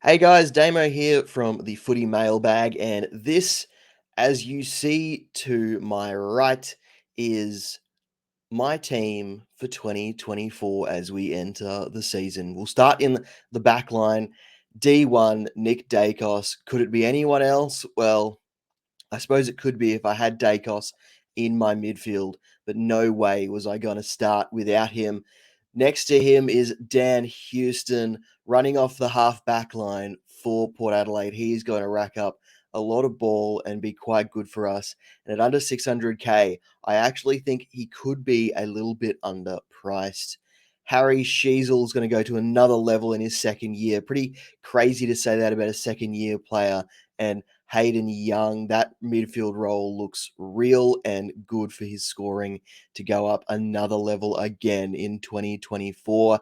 Hey guys, Damo here from the Footy Mailbag, and this, as you see to my right, is my team for 2024 as we enter the season. We'll start in the back line. D1, Nick Dacos. Could it be anyone else? Well, I suppose it could be if I had Dacos in my midfield, but no way was I going to start without him. Next to him is Dan Houston running off the half back line for Port Adelaide. He's going to rack up a lot of ball and be quite good for us. And at under 600k, I actually think he could be a little bit underpriced. Harry Sheezel's going to go to another level in his second year. Pretty crazy to say that about a second year player. And Hayden Young, that midfield role looks real and good for his scoring to go up another level again in 2024.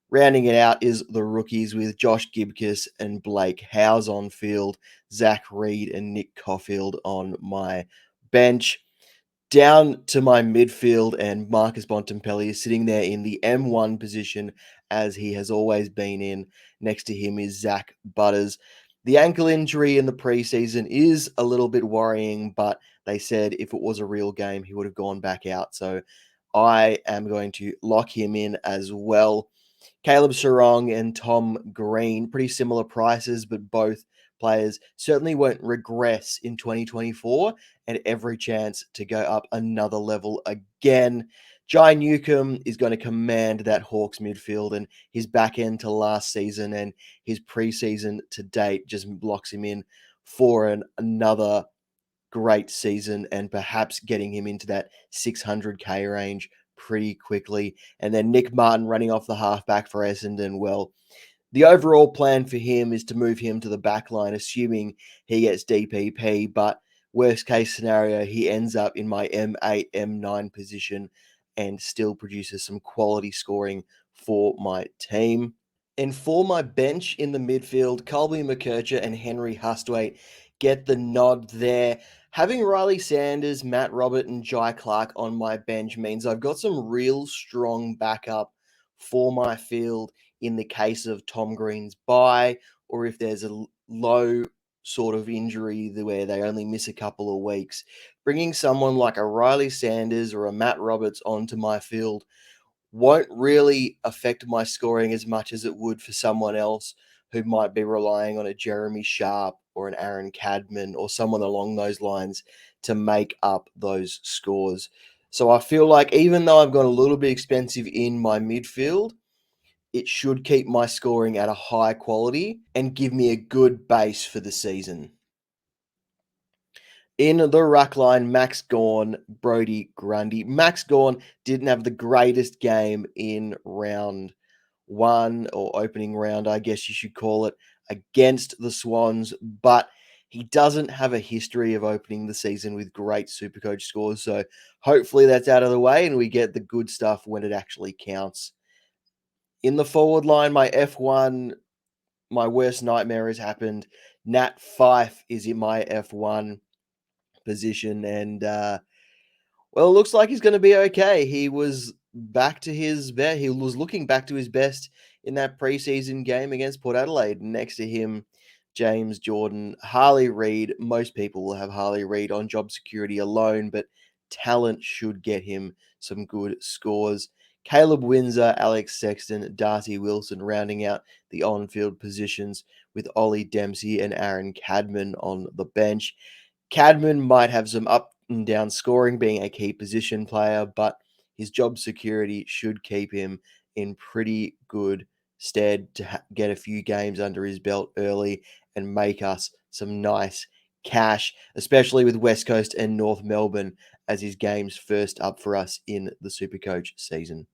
Rounding it out is the rookies with Josh Gibcus and Blake Howes on field, Zach Reed and Nick Caulfield on my bench. Down to my midfield, and Marcus Bontempelli is sitting there in the M1 position as he has always been in. Next to him is Zach Butters. The ankle injury in the preseason is a little bit worrying, but they said if it was a real game, he would have gone back out. So I am going to lock him in as well. Caleb Sarong and Tom Green, pretty similar prices, but both players certainly won't regress in 2024 and every chance to go up another level again. Jai Newcomb is going to command that Hawks midfield, and his back end to last season and his preseason to date just locks him in for another great season and perhaps getting him into that 600k range pretty quickly. And then Nick Martin running off the halfback for Essendon. Well, the overall plan for him is to move him to the back line, assuming he gets DPP. But worst case scenario, he ends up in my M8, M9 position and still produces some quality scoring for my team. And for my bench in the midfield, Colby McKercher and Henry Hustwaite get the nod there. Having Riley Sanders, Matt Robert, and Jai Clark on my bench means I've got some real strong backup for my field in the case of Tom Green's bye, or if there's a low sort of injury where they only miss a couple of weeks. Bringing someone like a Riley Sanders or a Matt Roberts onto my field won't really affect my scoring as much as it would for someone else who might be relying on a Jeremy Sharp or an Aaron Cadman or someone along those lines to make up those scores. So I feel like even though I've got a little bit expensive in my midfield, it should keep my scoring at a high quality and give me a good base for the season. In the ruck line, Max Gawn, Brody Grundy. Max Gawn didn't have the greatest game in round one or opening round, I guess you should call it, against the Swans, but he doesn't have a history of opening the season with great Supercoach scores. So hopefully that's out of the way and we get the good stuff when it actually counts. In the forward line, my F1, my worst nightmare has happened. Nat Fife is in my F1 position, and well, it looks like he's going to be okay. He was back to his best. He was looking back to his best in that preseason game against Port Adelaide. Next to him, James Jordan, Harley Reid. Most people will have Harley Reid on job security alone, but talent should get him some good scores. Caleb Windsor, Alex Sexton, Darcy Wilson rounding out the on-field positions with Ollie Dempsey and Aaron Cadman on the bench. Cadman might have some up and down scoring, being a key position player, but his job security should keep him in pretty good stead to get a few games under his belt early and make us some nice cash, especially with West Coast and North Melbourne as his games first up for us in the Supercoach season.